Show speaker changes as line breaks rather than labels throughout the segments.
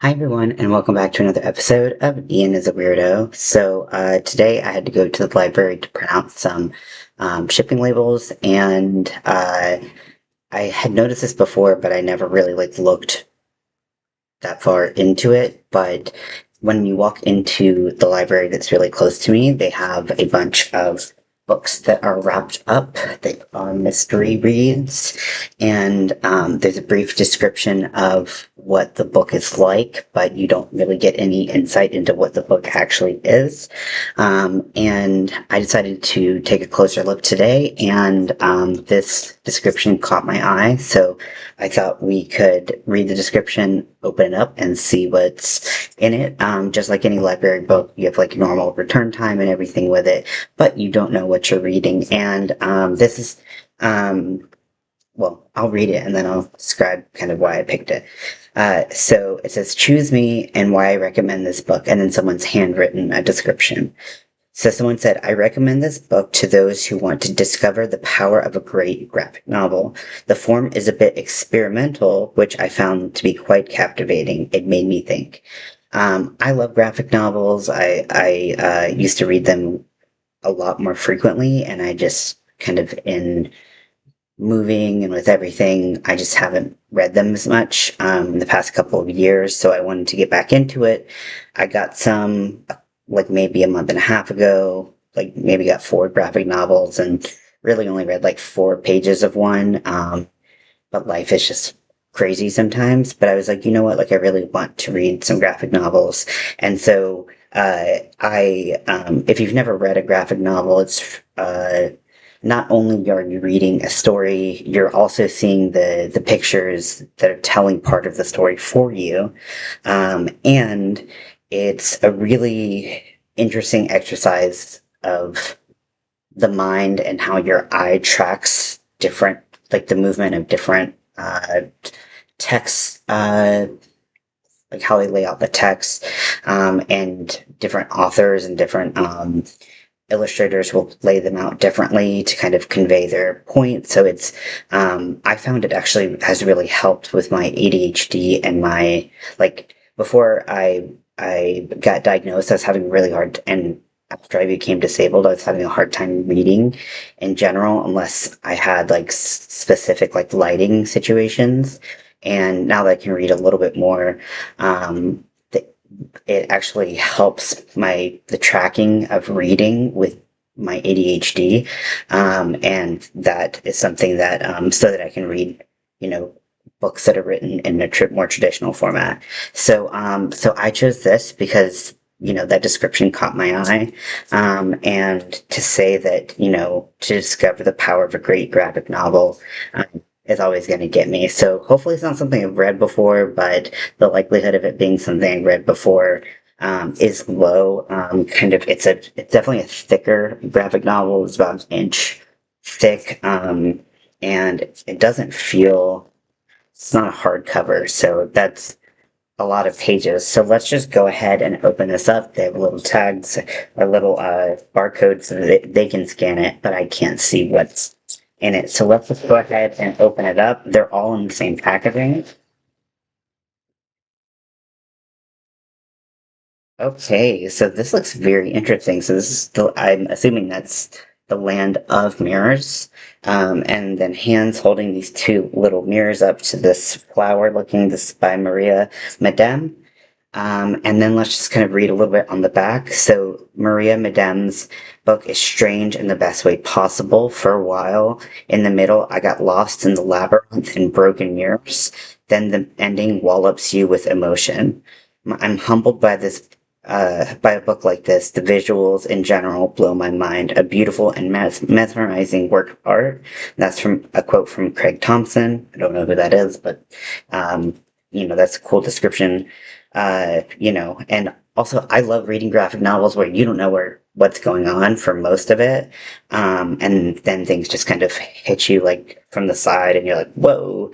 Hi everyone, and welcome back to another episode of Ian is a Weirdo. Today I had to go to the library to print out some shipping labels, and I had noticed this before, but I never really looked that far into it. But when you walk into the library that's really close to me, they have a bunch of books that are wrapped up. They are mystery reads, and there's a brief description of what the book is like, but you don't really get any insight into what the book actually is. And I decided to take a closer look today, and this description caught my eye, so I thought we could read the description, open it up, and see what's in it. Just like any library book, you have normal return time and everything with it, but you don't know what you're reading. And this is, well, I'll read it and then I'll describe kind of why I picked it. So it says, "Choose me and why I recommend this book," and then someone's handwritten a description. So someone said, "I recommend this book to those who want to discover the power of a great graphic novel. The form is a bit experimental, which I found to be quite captivating. It made me think." I love graphic novels. I used to read them a lot more frequently, and I just kind of in moving and with everything, I just haven't read them as much in the past couple of years, so I wanted to get back into it. I got some maybe a month and a half ago, maybe got four graphic novels and really only read four pages of one. But life is just crazy sometimes. But I was like, you know what? I really want to read some graphic novels. And so if you've never read a graphic novel, it's not only are you reading a story, you're also seeing the pictures that are telling part of the story for you. And it's a really interesting exercise of the mind and how your eye tracks different, the movement of different texts, how they lay out the text, and different authors and different illustrators will lay them out differently to kind of convey their point. So I found it actually has really helped with my ADHD and my, before I got diagnosed, I was having really hard, and after I became disabled, I was having a hard time reading in general, unless I had specific lighting situations. And now that I can read a little bit more, um, it actually helps the tracking of reading with my ADHD, and that is something that so that I can read, books that are written in a more traditional format. So I chose this because that description caught my eye, and to say that to discover the power of a great graphic novel. Is always going to get me. So hopefully it's not something I've read before, but the likelihood of it being something I've read before is low. It's definitely a thicker graphic novel. It's about an inch thick, and it doesn't feel. It's not a hardcover, so that's a lot of pages. So let's just go ahead and open this up. They have little tags or little barcodes so that they can scan it, but I can't see what's in it. So let's just go ahead and open it up. They're all in the same packaging. Okay, so this looks very interesting. So this is still, I'm assuming that's the Land of Mirrors. And then hands holding these two little mirrors up to this flower looking, this is by Maria Madame. And then let's just kind of read a little bit on the back. So Maria Madame's book is strange in the best way possible. For a while, in the middle, I got lost in the labyrinth and broken mirrors. Then the ending wallops you with emotion. I'm humbled by by a book like this. The visuals in general blow my mind. A beautiful and mesmerizing work of art. That's from a quote from Craig Thompson. I don't know who that is, but that's a cool description. And also I love reading graphic novels where you don't know what's going on for most of it. And then things just kind of hit you from the side and you're like, whoa.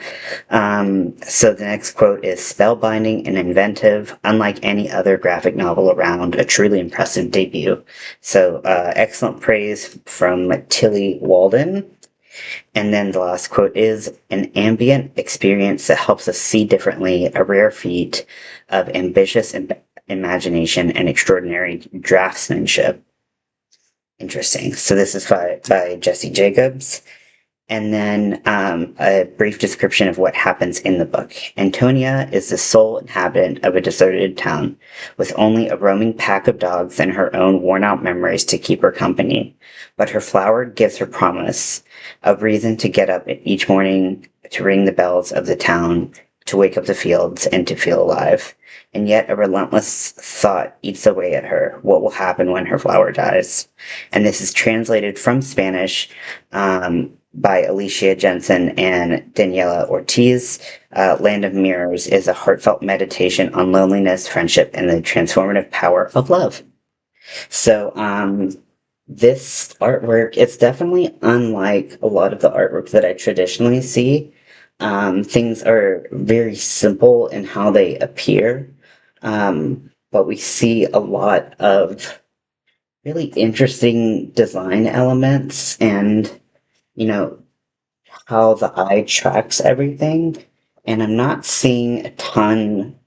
So the next quote is, "Spellbinding and inventive, unlike any other graphic novel around, a truly impressive debut." So excellent praise from Tilly Walden. And then the last quote is an ambient experience that helps us see differently, a rare feat of ambitious imagination and extraordinary draftsmanship. Interesting. So this is by Jesse Jacobs. And then a brief description of what happens in the book. Antonia is the sole inhabitant of a deserted town, with only a roaming pack of dogs and her own worn out memories to keep her company. But her flower gives her promise of reason to get up each morning to ring the bells of the town, to wake up the fields, and to feel alive. And yet a relentless thought eats away at her. What will happen when her flower dies? And this is translated from Spanish by Alicia Jensen and Daniela Ortiz. Land of Mirrors is a heartfelt meditation on loneliness, friendship, and the transformative power of love. So, this artwork is definitely unlike a lot of the artwork that I traditionally see. Things are very simple in how they appear, but we see a lot of really interesting design elements and, you know, how the eye tracks everything. And I'm not seeing a ton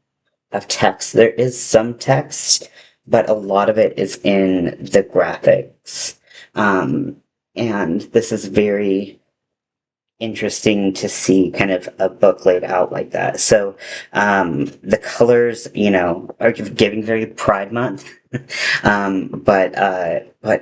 of text. There is some text, but a lot of it is in the graphics. And this is very interesting to see kind of a book laid out like that. So the colors, are giving very Pride Month, but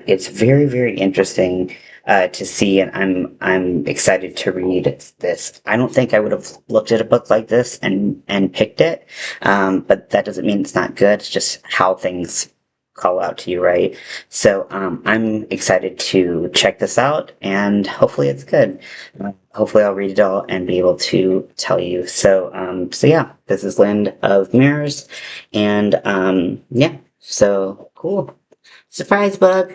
it's very very interesting to see, and I'm excited to read this. I don't think I would have looked at a book like this and picked it, but that doesn't mean it's not good. It's just how things call out to you, right? So I'm excited to check this out, and hopefully it's good. Hopefully I'll read it all and be able to tell you. So yeah, this is Land of Mirrors, and yeah, so cool. Surprise bug.